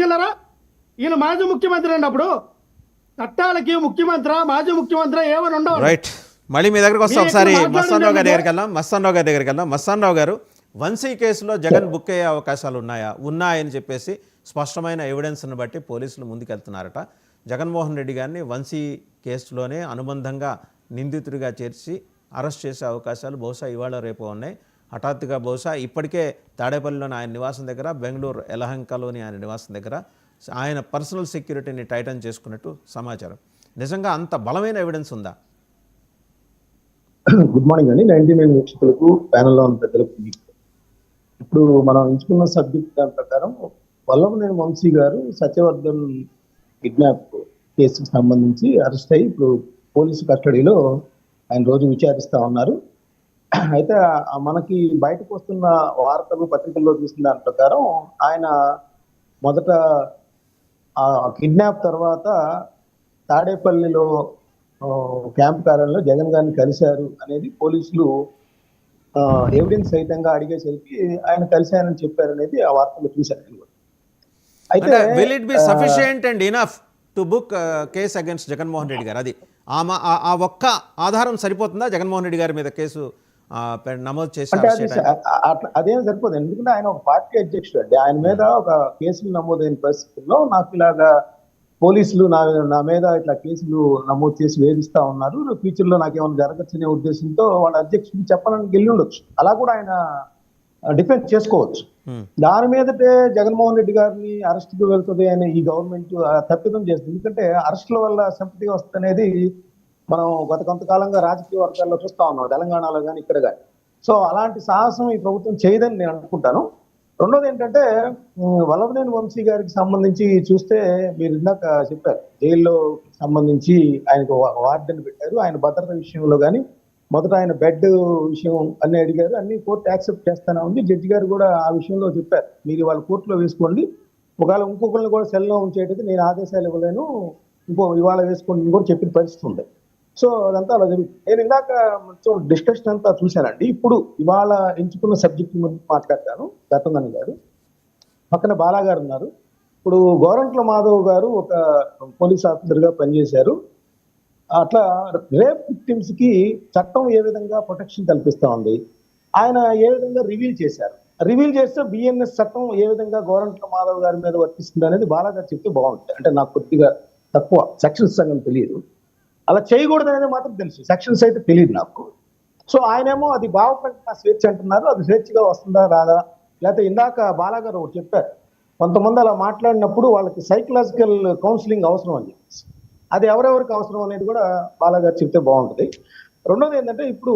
తీసుకెళ్లారా? ఈయన మాజీ ముఖ్యమంత్రి అండి. అప్పుడు చట్టాలకి ముఖ్యమంత్రి మాజీ ముఖ్యమంత్రి ఏమని ఉండవు. రైట్, మళ్ళీ మీ దగ్గరకు వస్తాం. ఒకసారి మస్తానరావు గారి దగ్గరికి వెళ్దాం. మస్తానరావు గారు, వంశీ కేసులో జగన్ బుక్ అయ్యే అవకాశాలు ఉన్నాయని చెప్పేసి స్పష్టమైన ఎవిడెన్స్ను బట్టి పోలీసులు ముందుకెళ్తున్నారట. జగన్మోహన్ రెడ్డి గారిని వంశీ కేసులోనే అనుబంధంగా నిందితుడిగా చేర్చి అరెస్ట్ చేసే అవకాశాలు బహుశా ఇవాళ రేపు ఉన్నాయి. హఠాత్తుగా బహుశా ఇప్పటికే తాడేపల్లిలోని ఆయన నివాసం దగ్గర, బెంగళూరు యలహంకలోని ఆయన నివాసం దగ్గర ఆయన పర్సనల్ సెక్యూరిటీని టైటన్ చేసుకున్నట్టు సమాచారం. నిజంగా అంత బలమైన ఎవిడెన్స్ ఉందా? గుడ్ మార్నింగ్ అండి. 99 వీక్షకులకు, ప్యానెల్లో ఉన్న పెద్దలకు. ఇప్పుడు మనం ఎంచుకున్న సబ్జెక్ట్ దాని ప్రకారం వల్లభనేని వంశీ గారు సత్యవర్ధన్ కిడ్నాప్ కేసుకు సంబంధించి అరెస్ట్ అయ్యి ఇప్పుడు పోలీసు కస్టడీలో ఆయన రోజు విచారిస్తూ ఉన్నారు. అయితే మనకి బయటకు వస్తున్న వార్తలు, పత్రికల్లో చూసిన దాని ప్రకారం ఆయన మొదట కిడ్నాప్ తర్వాత తాడేపల్లిలో క్యాంప్ కార్యాలయంలో జగన్ గారిని కలిశారు అనేది పోలీసులు ఎవిడెన్స్ సహితంగా అడిగేసరికి ఆయన కలిశారని చెప్పారనేది ఆ వార్తలు చూశారు. అయితే will it be sufficient and enough to book case against Jaganmohan Reddy గారు? అది ఆ ఒక్క ఆధారం సరిపోతుందా జగన్మోహన్ రెడ్డి గారి మీద కేసు నమోదు చేసి? అదేం సరిపోదు. ఎందుకంటే ఆయన ఒక పార్టీ అధ్యక్షుడు అండి. ఆయన మీద ఒక కేసులు నమోదైన పరిస్థితుల్లో నాకు ఇలాగా పోలీసులు నా మీద ఇట్లా కేసులు నమోదు చేసి వేధిస్తా ఉన్నారు, ఫ్యూచర్ లో నాకేమైనా జరగచ్చనే ఉద్దేశంతో వాళ్ళ అధ్యక్షుడికి చెప్పడానికి వెళ్ళి ఉండొచ్చు. అలా కూడా ఆయన డిఫెన్స్ చేసుకోవచ్చు. దాని మీదటే జగన్మోహన్ రెడ్డి గారిని అరెస్ట్కి వెళ్తుంది అని ఈ గవర్నమెంట్ తప్పిదం చేస్తుంది. ఎందుకంటే అరెస్టుల వల్ల సింపతి వస్తుంది అనేది మనం గత కొంతకాలంగా రాజకీయ వర్గాల్లో చూస్తా ఉన్నాం, తెలంగాణలో కానీ ఇక్కడ కానీ. సో అలాంటి సాహసం ఈ ప్రభుత్వం చేయదని నేను అనుకుంటాను. రెండోది ఏంటంటే వల్లభనేని వంశీ గారికి సంబంధించి చూస్తే మీరు ఇందాక చెప్పారు, జైల్లో సంబంధించి ఆయనకు వార్డెన్ పెట్టారు. ఆయన భద్రత విషయంలో కానీ మొదట ఆయన బెడ్ విషయం అన్ని అడిగారు, అన్ని కోర్టు యాక్సెప్ట్ చేస్తానే ఉంది. జడ్జి గారు కూడా ఆ విషయంలో చెప్పారు, మీరు వాళ్ళ కోర్టులో వేసుకోండి, ఒకవేళ ఇంకొకరిని కూడా సెల్లో ఉంచేటది నేను ఆదేశాలు ఇవ్వలేను, ఇవాళ వేసుకోండి కూడా చెప్పిన పరిస్థితి ఉంది. సో అదంతా అలా జరుగుతుంది. నేను ఇందాక డిస్కషన్ అంతా చూశానండి. ఇప్పుడు ఇవాళ ఎంచుకున్న సబ్జెక్ట్ గురించి మాట్లాడతాను. గతంగాని గారు పక్కన బాలా గారు ఉన్నారు. ఇప్పుడు గోరంట్ల మాధవ్ గారు ఒక పోలీస్ ఆఫీసర్గా పనిచేశారు. అట్లా రేప్ విక్టిమ్స్ కి చట్టం ఏ విధంగా ప్రొటెక్షన్ కల్పిస్తా ఉంది, ఆయన ఏ విధంగా రివీల్ చేశారు, రివీల్ చేస్తే బిఎన్ఎస్ చట్టం ఏ విధంగా గోరంట్ల మాధవ్ గారి మీద వర్తిస్తుంది అనేది బాలా గారు చెప్తే బాగుంటుంది. అంటే నాకు కొద్దిగా తక్కువ సెక్షన్స్ సంగతి తెలియదు, అలా చేయకూడదు అనేది మాత్రం తెలుసు, సెక్షన్స్ అయితే తెలియదు నాకు. సో ఆయనేమో అది భావప్రకటన స్వేచ్ఛ అంటున్నారు, అది స్వేచ్ఛగా వస్తుందా రాదా? లేకపోతే ఇందాక బాలా గారు చెప్పారు, కొంతమంది అలా మాట్లాడినప్పుడు వాళ్ళకి సైకలాజికల్ కౌన్సిలింగ్ అవసరం అని చెప్పేసి, అది ఎవరెవరికి అవసరం అనేది కూడా బాలా గారు చెప్తే బాగుంటుంది. రెండోది ఏంటంటే ఇప్పుడు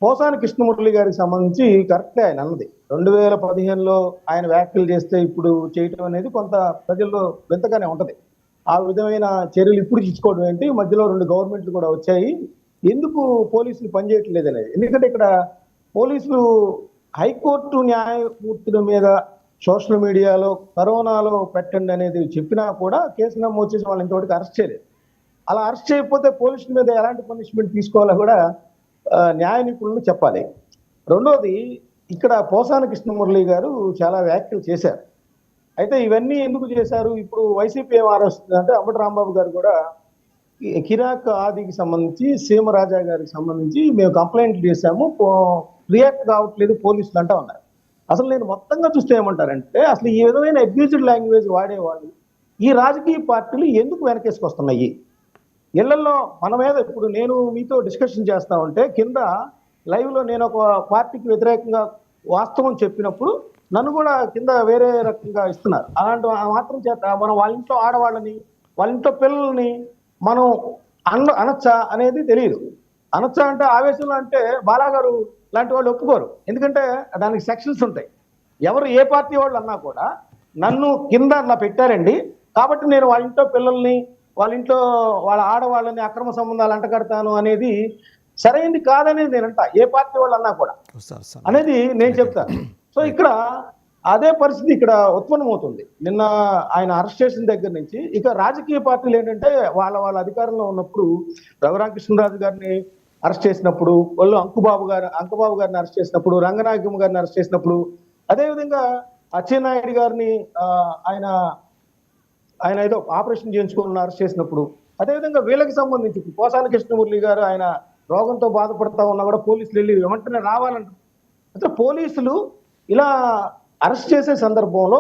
పోసాని కృష్ణమురళి గారికి సంబంధించి కరెక్టే ఆయన అన్నది, 2015లో ఆయన వ్యాఖ్యలు చేస్తే ఇప్పుడు చేయటం అనేది కొంత ప్రజల్లో వింతగానే ఉంటది. ఆ విధమైన చర్యలు ఇప్పుడు తీసుకోవడం ఏంటి, మధ్యలో 2 గవర్నమెంట్లు కూడా వచ్చాయి, ఎందుకు పోలీసులు పనిచేయట్లేదు అనేది. ఎందుకంటే ఇక్కడ పోలీసులు హైకోర్టు న్యాయమూర్తుల మీద సోషల్ మీడియాలో కరోనాలో పెట్టండి అనేది చెప్పినా కూడా కేసు నమోదు చేసి వాళ్ళు ఇంతవరకు అరెస్ట్ చేయలేదు. అలా అరెస్ట్ చేయకపోతే పోలీసుల మీద ఎలాంటి పనిష్మెంట్ తీసుకోవాలో కూడా న్యాయ నిపుణులు చెప్పాలి. రెండోది ఇక్కడ పోసాని కృష్ణమురళి గారు చాలా వ్యాఖ్యలు చేశారు. అయితే ఇవన్నీ ఎందుకు చేశారు, ఇప్పుడు వైసీపీ ఏం ఆరోపిస్తుందంటే అంబటి రాంబాబు గారు కూడా కిరాక్ ఆదికి సంబంధించి సీమరాజా గారికి సంబంధించి మేము కంప్లైంట్లు చేశాము, రియాక్ట్ కావట్లేదు పోలీసులు అంటా ఉన్నారు. అసలు నేను మొత్తంగా చూస్తే ఏమంటారంటే అసలు ఈ విధమైన అబ్యూజ్డ్ లాంగ్వేజ్ వాడేవాళ్ళు ఈ రాజకీయ పార్టీలు ఎందుకు వెనకేసుకొస్తున్నాయి? ఇళ్లలో మన మీద ఇప్పుడు నేను మీతో డిస్కషన్ చేస్తా ఉంటే కింద లైవ్లో నేను ఒక పార్టీకి వ్యతిరేకంగా వాస్తవం చెప్పినప్పుడు నన్ను కూడా కింద వేరే రకంగా ఇస్తున్నారు. అలాంటి మాత్రం చేత మనం వాళ్ళ ఇంట్లో ఆడవాళ్ళని వాళ్ళ ఇంట్లో పిల్లల్ని మనం అనొచ్చా అనేది తెలియదు. అనొచ్చా అంటే ఆవేశంలో అంటే బాలాగారు లాంటి వాళ్ళు ఒప్పుకోరు, ఎందుకంటే దానికి సెక్షన్స్ ఉంటాయి. ఎవరు ఏ పార్టీ వాళ్ళు అన్నా కూడా నన్ను కింద అలా పెట్టారండి కాబట్టి నేను వాళ్ళ ఇంట్లో పిల్లల్ని వాళ్ళ ఇంట్లో వాళ్ళ ఆడవాళ్ళని అక్రమ సంబంధాలు అంటగడతాను అనేది సరైనది కాదనేది నేనంట, ఏ పార్టీ వాళ్ళు అన్నా కూడా అనేది నేను చెప్తాను. సో ఇక్కడ అదే పరిస్థితి ఇక్కడ ఉత్పన్నమవుతుంది. నిన్న ఆయన అరెస్ట్ చేసిన దగ్గర నుంచి ఇక రాజకీయ పార్టీలు ఏంటంటే వాళ్ళ అధికారంలో ఉన్నప్పుడు రఘురామకృష్ణరాజు గారిని అరెస్ట్ చేసినప్పుడు, వాళ్ళు అంకుబాబు గారిని అరెస్ట్ చేసినప్పుడు, రంగనాయకమ్మ గారిని అరెస్ట్ చేసినప్పుడు, అదేవిధంగా అచ్చెన్నాయుడు గారిని ఆయన ఆయన ఏదో ఆపరేషన్ చేయించుకుని అరెస్ట్ చేసినప్పుడు, అదేవిధంగా వీళ్ళకి సంబంధించి ఇప్పుడు పోసాని కృష్ణమురళి గారు ఆయన రోగంతో బాధపడతా ఉన్నా కూడా పోలీసులు వెళ్ళి వెంటనే రావాలంటారు. అసలు పోలీసులు ఇలా అరెస్ట్ చేసే సందర్భంలో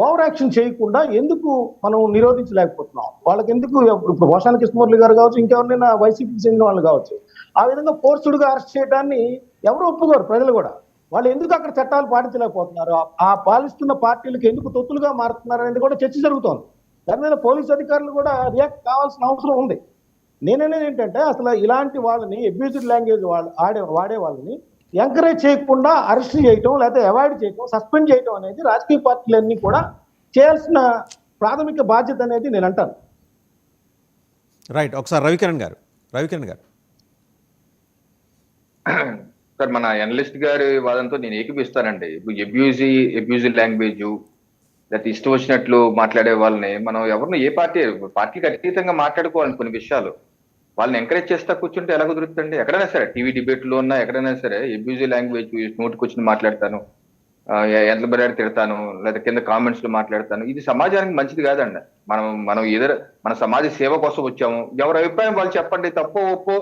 ఓవర్ యాక్షన్ చేయకుండా ఎందుకు మనం నిరోధించలేకపోతున్నాం? వాళ్ళకి ఎందుకు ఇప్పుడు పోసాని కృష్ణమురళి గారు కావచ్చు, ఇంకెవరినైనా వైసీపీకి చెందిన వాళ్ళు కావచ్చు, ఆ విధంగా ఫోర్స్డ్గా అరెస్ట్ చేయడాన్ని ఎవరు ఒప్పుకోరు, ప్రజలు కూడా. వాళ్ళు ఎందుకు అక్కడ చట్టాలు పాటించలేకపోతున్నారు, ఆ పాలిస్తున్న పార్టీలకు ఎందుకు తొత్తులుగా మారుతున్నారు అనేది కూడా చర్చ జరుగుతోంది. దాని మీద పోలీసు అధికారులు కూడా రియాక్ట్ కావాల్సిన అవసరం ఉంది. నేననేది ఏంటంటే అసలు ఇలాంటి వాళ్ళని అబ్యూజ్డ్ లాంగ్వేజ్ వాడే వాళ్ళని ఎంకరేజ్ చేయకుండా అరెస్ట్ చేయటం, లేకపోతే అవాయిడ్ చేయటం, సస్పెండ్ చేయటం అనేది రాజకీయ పార్టీలన్నీ కూడా చేయాల్సిన ప్రాథమిక బాధ్యత అనేది నేను అంటాను. రైట్, ఒకసారి రవికిరణ్ గారు. సార్, మన అనలిస్ట్ గారి వాదంతో నేను ఏకీపిస్తానండి. ఇప్పుడు అబ్యూజ్ లాంగ్వేజ్, లేకపోతే ఇష్టం వచ్చినట్లు మాట్లాడే వాళ్ళని మనం ఎవరిని ఏ పార్టీకి అతీతంగా మాట్లాడుకోవాలి. కొన్ని విషయాలు వాళ్ళని ఎంకరేజ్ చేస్తా కూర్చుంటే ఎలా కుదురుతుందండి? ఎక్కడైనా సరే టీవీ డిబేట్ లో ఉన్నా ఎక్కడైనా సరే అబ్యూజ్ లాంగ్వేజ్ నోటికి వచ్చి మాట్లాడతాను, ఎంత బరాడు తిడతాను, లేదా కింద కామెంట్స్ లో మాట్లాడతాను, ఇది సమాజానికి మంచిది కాదండి. మనం మన సమాజ సేవ కోసం వచ్చాము. ఎవరి అభిప్రాయం వాళ్ళు చెప్పండి, తప్పో ఒప్పో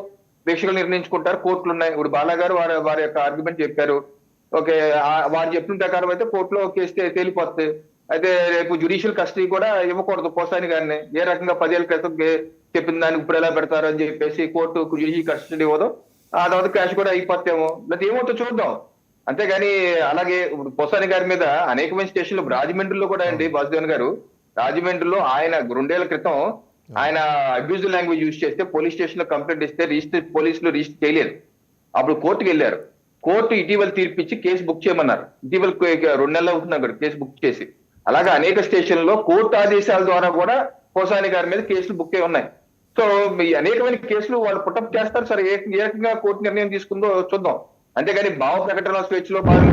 ప్రేక్షకులు నిర్ణయించుకుంటారు. కోర్టులు ఉన్నాయి. ఇప్పుడు బాలా గారు వారి యొక్క ఆర్గ్యుమెంట్ చెప్పారు. ఓకే, వారు చెప్పిన ప్రకారం అయితే కోర్టులో కేసు తేలిపోతుంది. అయితే రేపు జ్యుడిషియల్ కస్టడీ కూడా ఇవ్వకూడదు పోసాని గారిని. ఏ రకంగా 10 ఏళ్ల క్రితం చెప్పిన దానికి ఇప్పుడు ఎలా పెడతారు అని చెప్పేసి కోర్టు జ్యుడిషియల్ కస్టడీ ఇవ్వదు. ఆ తర్వాత క్యాష్ కూడా అయిపోతేమో, లేదా ఏమవుతుందో చూద్దాం. అంతేగాని అలాగే ఇప్పుడు పోసాని గారి మీద అనేకమైన స్టేషన్లు, రాజమండ్రిలో కూడా అండి వాసుదేవన్ గారు, రాజమండ్రిలో ఆయన 2 ఏళ్ల క్రితం ఆయన అబ్యూజ్ లాంగ్వేజ్ యూజ్ చేస్తే పోలీస్ స్టేషన్ లో కంప్లైంట్ ఇస్తే పోలీసులు రిజిస్టర్ చేయలేదు. అప్పుడు కోర్టుకు వెళ్ళారు. కోర్టు ఇటీవల తీర్పిచ్చి కేసు బుక్ చేయమన్నారు. ఇటీవల 2 నెలలు అవుతున్నారు కేసు బుక్ చేసి. అలాగే అనేక స్టేషన్లో కోర్టు ఆదేశాల ద్వారా కూడా పోసాని గారి మీద కేసులు బుక్ అయి ఉన్నాయి. సో ఈ అనేకమైన కేసులు వాళ్ళు పుట్టప్ చేస్తారు. సరే, ఏ రకంగా కోర్టు నిర్ణయం తీసుకుందో చూద్దాం. అంతేగాని భావ ప్రకటన స్వేచ్ఛలో భాగంగా